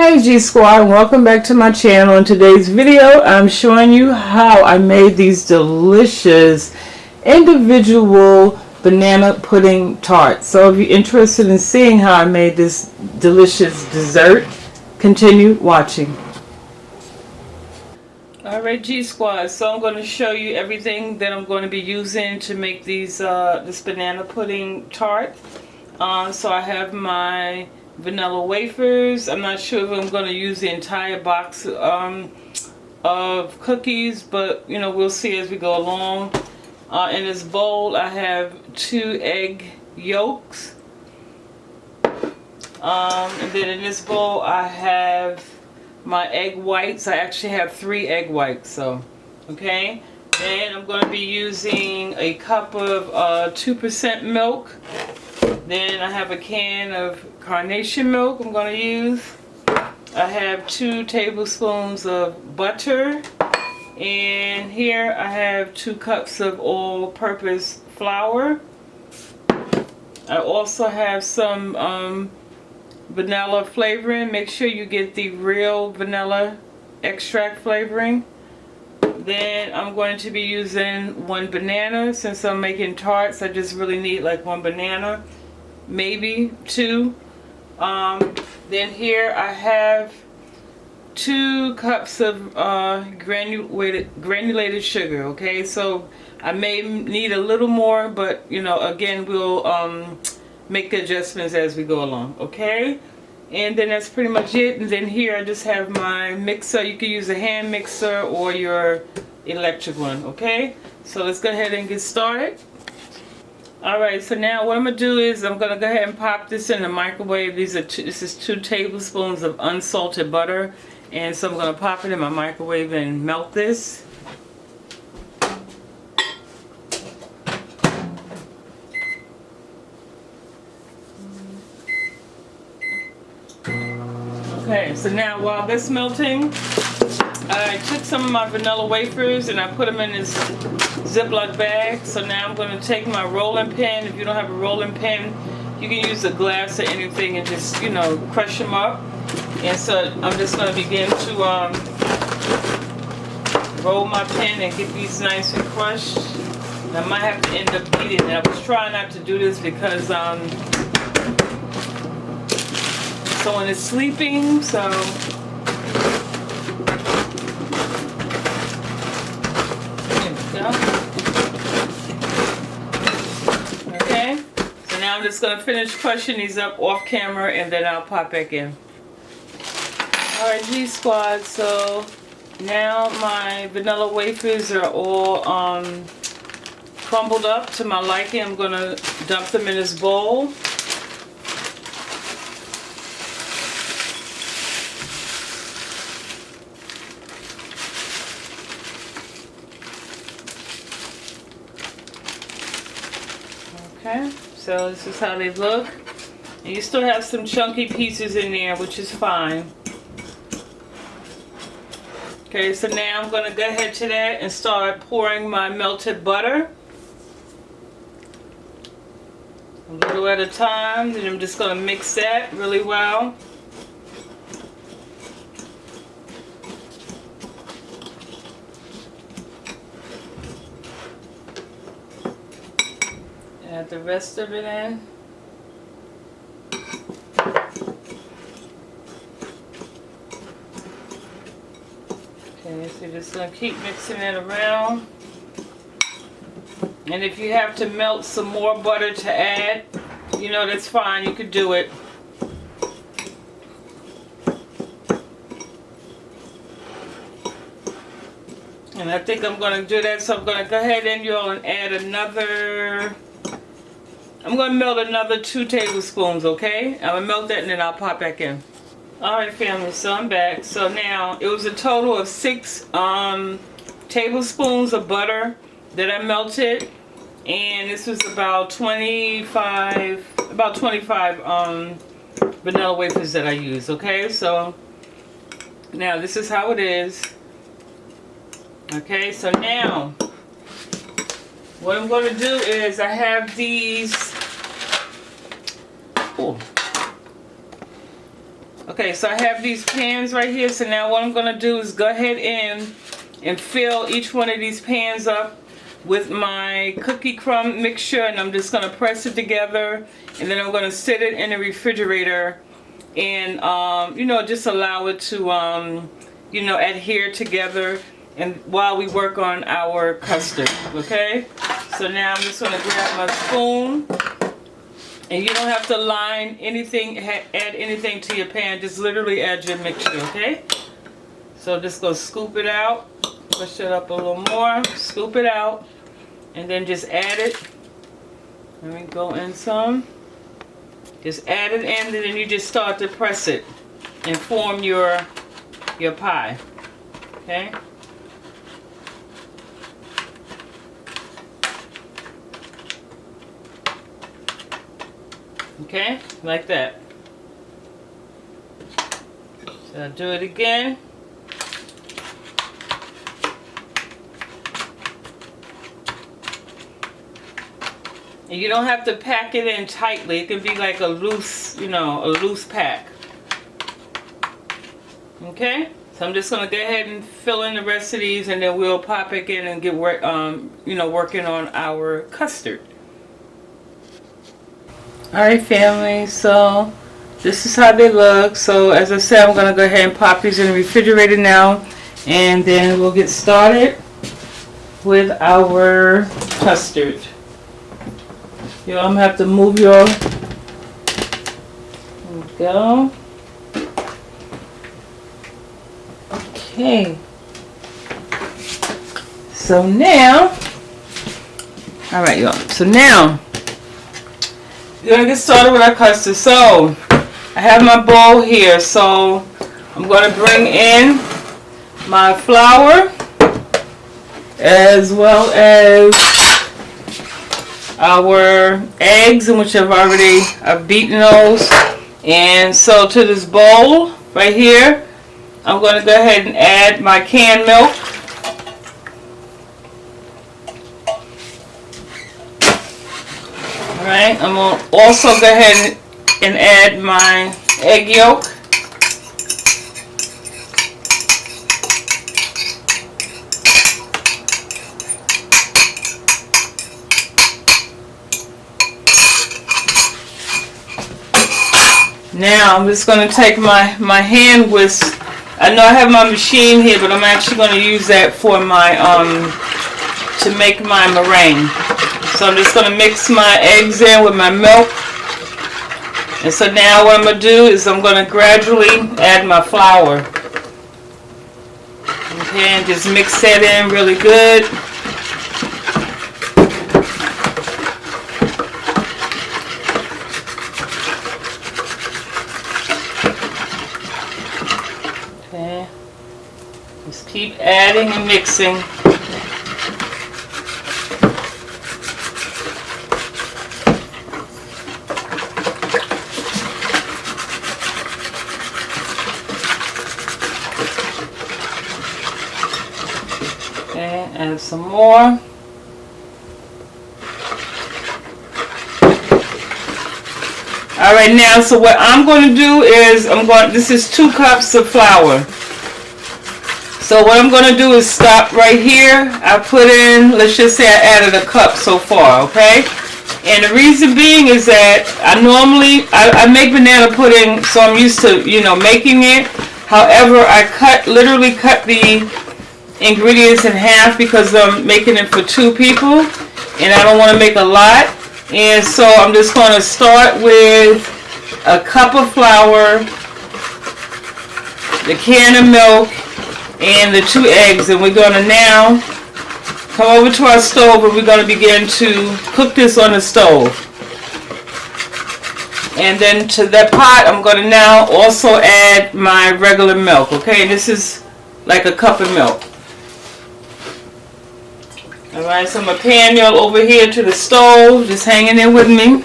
Hey G Squad, welcome back to my channel. In today's video, I'm showing you how I made these delicious individual banana pudding tarts. So if you're interested in seeing how I made this delicious dessert, continue watching. Alright G Squad, so I'm going to show you everything that I'm going to be using to make these this banana pudding tart. So I have my vanilla wafers. I'm not sure if I'm going to use the entire box of cookies, but you know, we'll see as we go along. In this bowl I have 2 egg yolks, and then in this bowl I have my egg whites. I actually have 3 egg whites, so okay. And I'm going to be using a cup of 2% milk. Then I have a can of carnation milk I'm going to use. I have 2 tablespoons of butter. And here I have 2 cups of all-purpose flour. I also have some vanilla flavoring. Make sure you get the real vanilla extract flavoring. Then I'm going to be using 1 banana. Since I'm making tarts, I just really need like 1 banana, maybe 2. Then here I have 2 cups of granulated sugar. Okay, so I may need a little more, but you know, again, we'll make adjustments as we go along. Okay, and then that's pretty much it. And then here I just have my mixer. You can use a hand mixer or your electric one. Okay, so let's go ahead and get started. Alright, so now what I'm going to do is I'm going to go ahead and pop this in the microwave. This is 2 tablespoons of unsalted butter. And so I'm going to pop it in my microwave and melt this. Okay, so now while this melting, I took some of my vanilla wafers and I put them in this Ziploc bag. So now I'm going to take my rolling pin. If you don't have a rolling pin, you can use a glass or anything and just, you know, crush them up. And so I'm just going to begin to roll my pin and get these nice and crushed. And I might have to end up beating it. I was trying not to do this because someone is sleeping, so okay, so now I'm just going to finish crushing these up off camera and then I'll pop back in. Alright G Squad, so now my vanilla wafers are all crumbled up to my liking. I'm going to dump them in this bowl. Okay, so this is how they look. And you still have some chunky pieces in there, which is fine. Okay, so now I'm going to go ahead to that and start pouring my melted butter. A little at a time. Then I'm just going to mix that really well. Add the rest of it in. Okay, so you're just going to keep mixing it around. And if you have to melt some more butter to add, you know, that's fine. You could do it. And I think I'm going to do that, so I'm going to go ahead and add another. I'm going to melt another 2 tablespoons, okay? I'm going to melt that and then I'll pop back in. Alright family, so I'm back. So now, it was a total of 6 tablespoons of butter that I melted. And this was about 25 vanilla wafers that I used, okay? So, now this is how it is. Okay, so now, what I'm going to do is I have these. Oh. Okay, so I have these pans right here. So now what I'm going to do is go ahead and fill each one of these pans up with my cookie crumb mixture, and I'm just going to press it together, and then I'm going to sit it in the refrigerator and just allow it to adhere together, and while we work on our custard. Okay, so now I'm just going to grab my spoon, and you don't have to line anything, add anything to your pan, just literally add your mixture. Okay, so just go scoop it out, push it up a little more, scoop it out, and then just add it. Let me go in some. Just add it in, and then you just start to press it and form your pie. Okay? Okay? Like that. So I'll do it again. And you don't have to pack it in tightly. It can be like a loose, a loose pack. Okay? So I'm just going to go ahead and fill in the rest of these, and then we'll pop it in and get working on our custard. Alright, family, so this is how they look. So as I said, I'm going to go ahead and pop these in the refrigerator now, and then we'll get started with our custard. Yo, I'm going to have to move your... There we go. Okay. So now... Alright, y'all. So now... we're going to get started with our custard. So, I have my bowl here. So, I'm going to bring in my flour, as well as our eggs, in which I've beaten those. And so to this bowl right here, I'm going to go ahead and add my canned milk. Alright, I'm going to also go ahead and add my egg yolk. Now I'm just going to take my hand whisk. I know I have my machine here, but I'm actually going to use that for my to make my meringue. So I'm just going to mix my eggs in with my milk. And so now what I'm going to do is I'm going to gradually add my flour. Okay, and just mix that in really good. Okay, just keep adding and mixing. Okay, add some more. Alright, now so what I'm going to do is this is 2 cups of flour. So what I'm going to do is stop right here. I put in, let's just say I added a cup so far, okay? And the reason being is that I make banana pudding, so I'm used to, making it. However, I literally cut the ingredients in half because I'm making it for 2 people, and I don't want to make a lot. And so I'm just going to start with a cup of flour, the can of milk, and the 2 eggs. And we're going to now come over to our stove, and we're going to begin to cook this on the stove. And then to that pot, I'm going to now also add my regular milk. Okay, and this is like a cup of milk. Alright, so my pan y'all over here to the stove, just hanging in with me.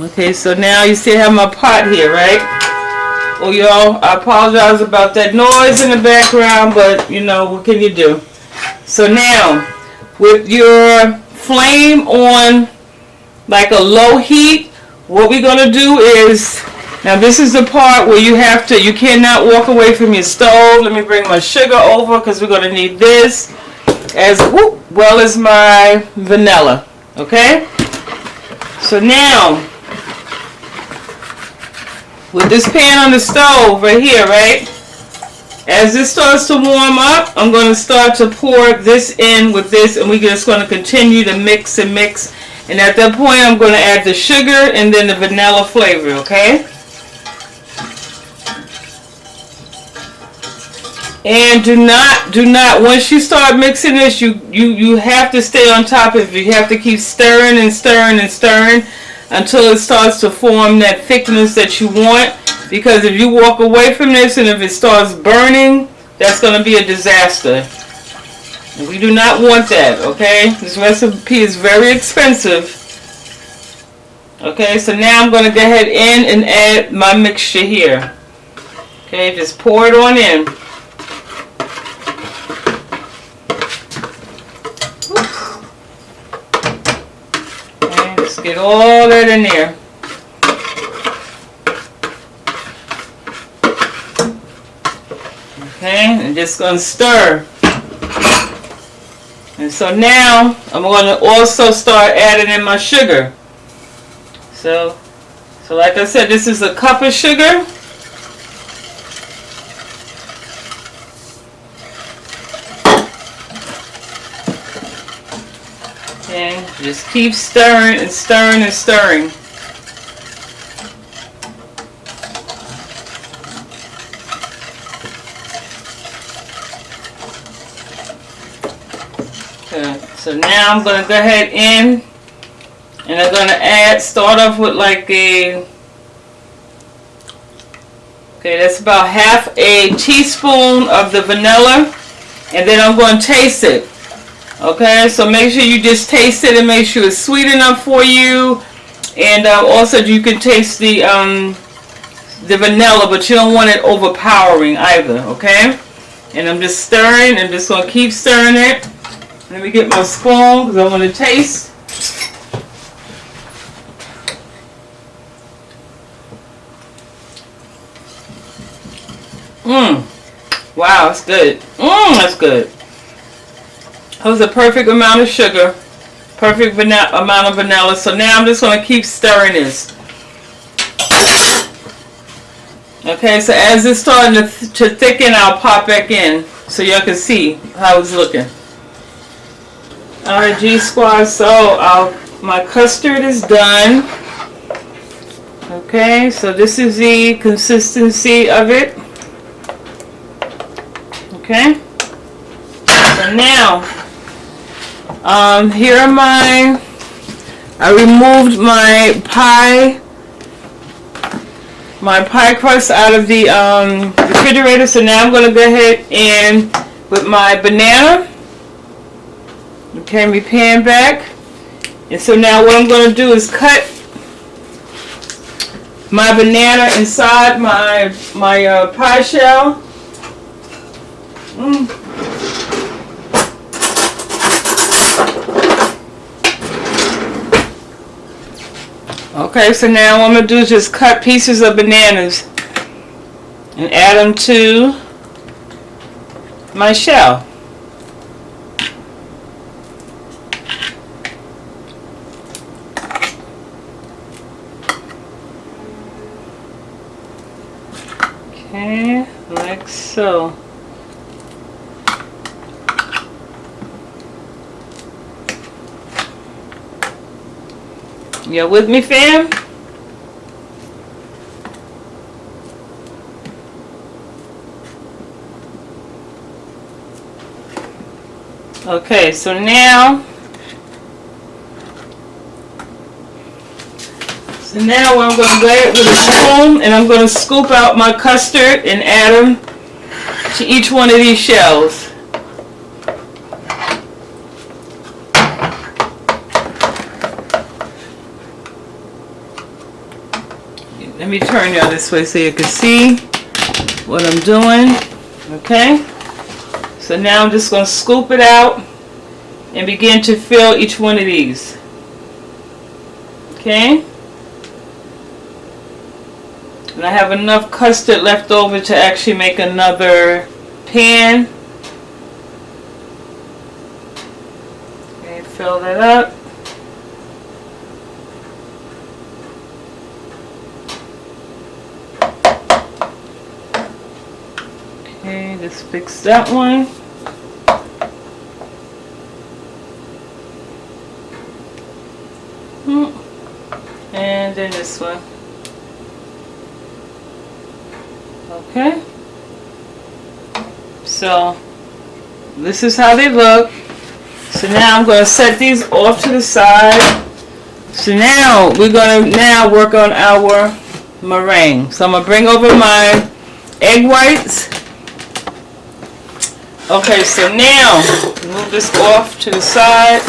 Okay, so now you see I have my pot here, right? Oh, y'all, I apologize about that noise in the background, but, what can you do? So now, with your flame on like a low heat, what we're going to do is, now this is the part where you cannot walk away from your stove. Let me bring my sugar over because we're going to need this as well as my vanilla. Okay? So now, with this pan on the stove right here, right? As this starts to warm up, I'm going to start to pour this in with this, and we're just going to continue to mix and mix. And at that point, I'm going to add the sugar and then the vanilla flavor, okay? And do not, once you start mixing this, you have to stay on top of it. You have to keep stirring and stirring and stirring until it starts to form that thickness that you want. Because if you walk away from this and if it starts burning, that's going to be a disaster. We do not want that, okay? This recipe is very expensive. Okay, so now I'm going to go ahead and add my mixture here. Okay, just pour it on in. Okay, let's get all that in there. Okay, and just going to stir. And so now I'm going to also start adding in my sugar. So like I said, this is a cup of sugar. And just keep stirring and stirring and stirring. Okay, so now I'm going to go ahead and I'm going to start off with like okay, that's about half a teaspoon of the vanilla, and then I'm going to taste it. Okay, so make sure you just taste it and make sure it's sweet enough for you, and also you can taste the vanilla, but you don't want it overpowering either. Okay, and I'm just stirring. I'm just going to keep stirring it. Let me get my spoon because I want to taste. Wow, it's good. That's good. That was a perfect amount of sugar. Perfect amount of vanilla. So now I'm just going to keep stirring this. Okay, so as it's starting to thicken, I'll pop back in so y'all can see how it's looking. Alright, G Squad, so my custard is done. Okay, so this is the consistency of it. Okay, so now here are I removed my pie crust out of the refrigerator. So now I'm going to go ahead and with my banana. Okay, my pan back. And so now what I'm going to do is cut my banana inside my pie shell. Okay, so now what I'm going to do is just cut pieces of bananas and add them to my shell. Okay, like so. You with me, fam? Okay, so now what I'm going to go with a spoon, and I'm going to scoop out my custard and add them to each one of these shells. Let me turn y'all this way so you can see what I'm doing. Okay, so now I'm just going to scoop it out and begin to fill each one of these. Okay. And I have enough custard left over to actually make another pan. Okay, fill that up. Okay, just fix that one. And then this one. Okay. So this is how they look. So now I'm going to set these off to the side. So now we're going to work on our meringue. So I'm going to bring over my egg whites. Okay, so now move this off to the side.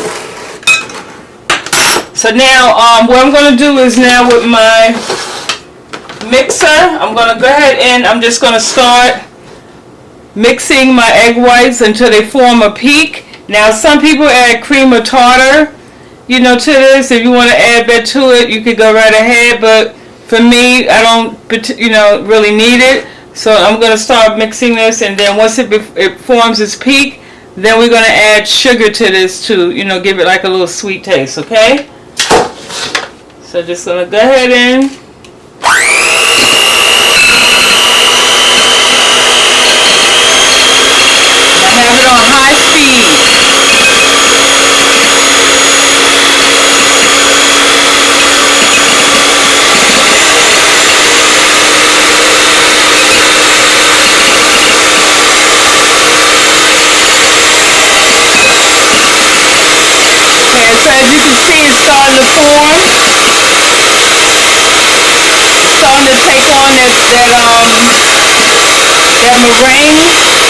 So now what I'm going to do is now with my mixer, I'm going to go ahead and I'm just going to start mixing my egg whites until they form a peak. Now some people add cream or tartar, to this. If you want to add that to it, you could go right ahead, but for me, I don't, really need it. So I'm going to start mixing this, and then once it forms its peak, then we're going to add sugar to this to, give it like a little sweet taste, okay? So just going to go ahead and have it on high speed. Okay, so as you can see, it's starting to form. Starting to take on that meringue texture.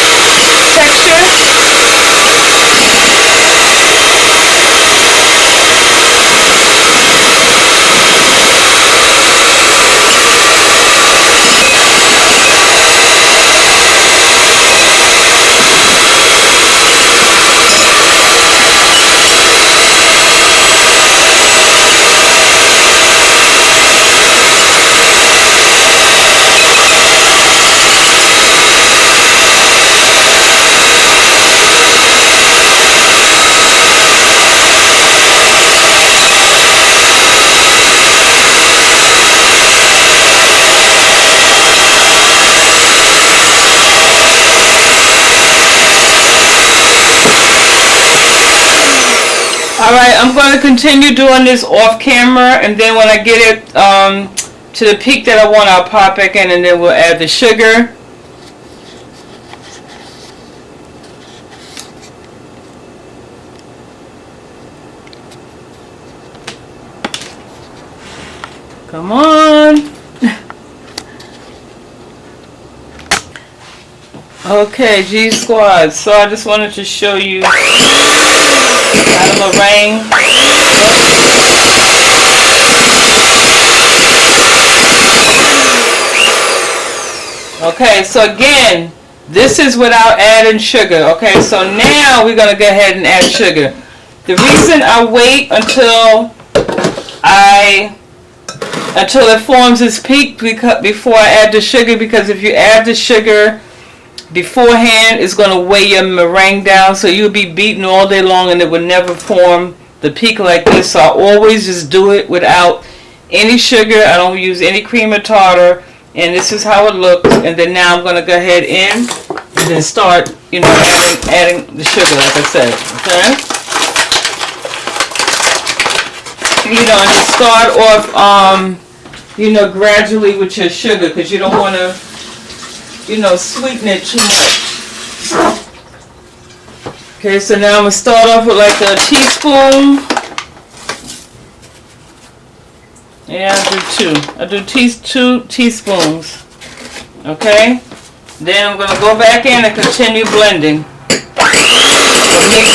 Alright, I'm going to continue doing this off camera, and then when I get it to the peak that I want, I'll pop back in and then we'll add the sugar. Come on. Okay, G Squad. So I just wanted to show you how the meringue. Okay, so again, this is without adding sugar. Okay, so now we're going to go ahead and add sugar. The reason I wait until it forms its peak before I add the sugar, because if you add the sugar beforehand, it's going to weigh your meringue down, so you'll be beating all day long and it will never form the peak like this. So I always just do it without any sugar. I don't use any cream or tartar, and this is how it looks. And then now I'm going to go ahead and then start adding the sugar like I said. Okay, and just start off gradually with your sugar, because you don't want to sweeten it too much. Okay, so now I'm going to start off with like a teaspoon. Yeah, I do 2 teaspoons. Okay, then I'm going to go back in and continue blending. Mixing. Meringue flying all over the place.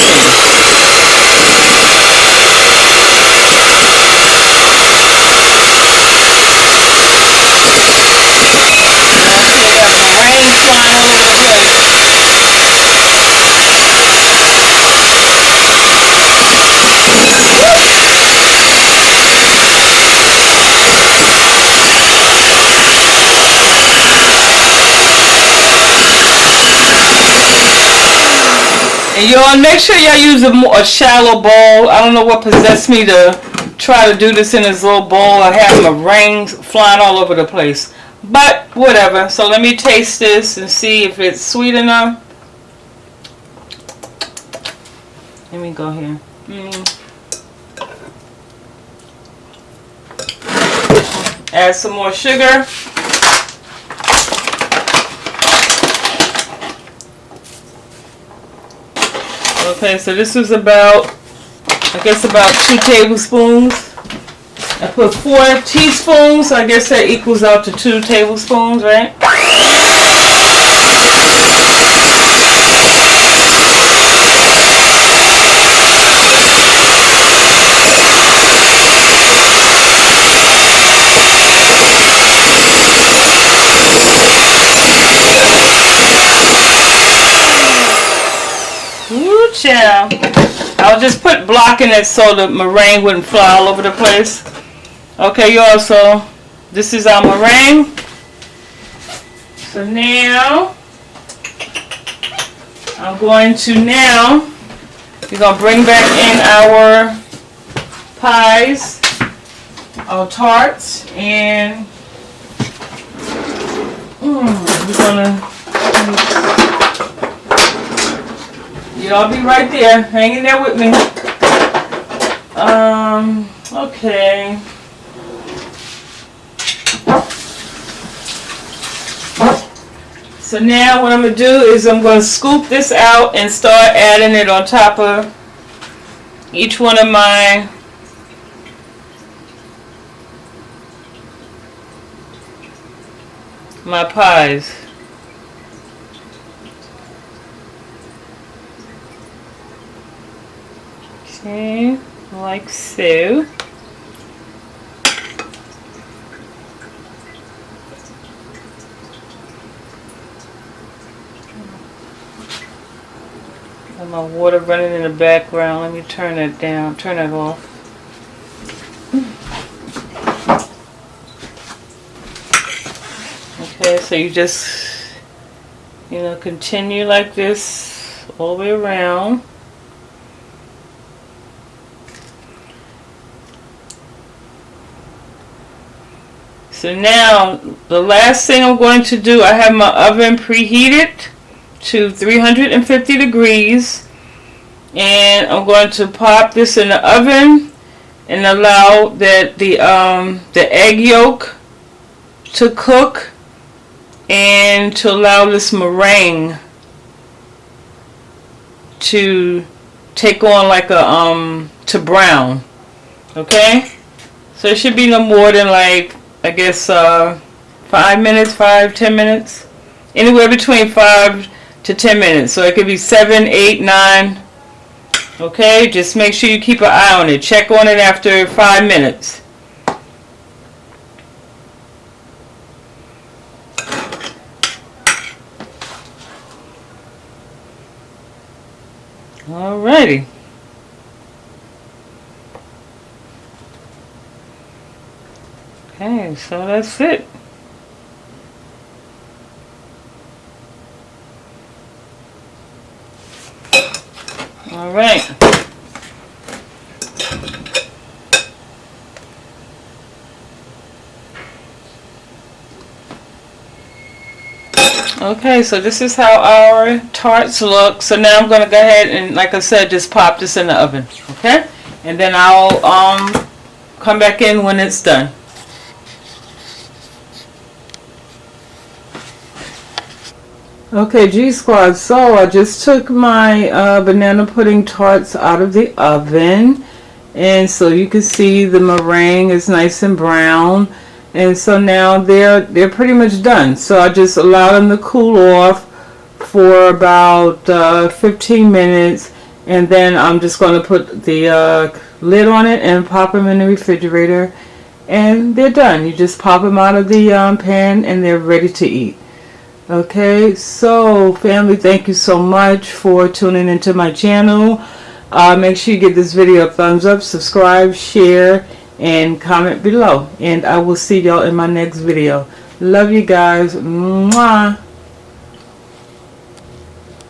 And y'all make sure y'all use a shallow bowl. I don't know what possessed me to try to do this in this little bowl. I have meringue flying all over the place. But whatever. So let me taste this and see if it's sweet enough. Let me go here. Add some more sugar. Okay, so this is about, I guess about 2 tablespoons. I put 4 teaspoons, so I guess that equals out to 2 tablespoons, right? Woo, child. I'll just put block in it so the meringue wouldn't fly all over the place. Okay, y'all, so this is our meringue. So now, I'm going to we're going to bring back in our pies, our tarts, and we're going to, y'all be right there, hanging there with me. Okay. So now what I'm going to do is I'm going to scoop this out and start adding it on top of each one of my pies. Okay, like so. And my water running in the background. Let me turn that down, turn that off. Okay, so you just, continue like this all the way around. So now, the last thing I'm going to do, I have my oven preheated to 350 degrees. And I'm going to pop this in the oven and allow that the egg yolk to cook and to allow this meringue to take on like a, to brown. Okay? So it should be no more than like, I guess 5 minutes, 10 minutes. Anywhere between 5 to 10 minutes. So it could be 7, 8, 9. Okay, just make sure you keep an eye on it. Check on it after 5 minutes. Alrighty. Okay, so that's it. All right. Okay, so this is how our tarts look. So now I'm going to go ahead and, like I said, just pop this in the oven. Okay? And then I'll come back in when it's done. Okay, G Squad, so I just took my banana pudding tarts out of the oven, and so you can see the meringue is nice and brown, and so now they're pretty much done. So I just allow them to cool off for about 15 minutes, and then I'm just going to put the lid on it and pop them in the refrigerator, and they're done. You just pop them out of the pan and they're ready to eat. Okay, so family, thank you so much for tuning into my channel. Make sure you give this video a thumbs up, subscribe, share, and comment below. And I will see y'all in my next video. Love you guys. Mwah.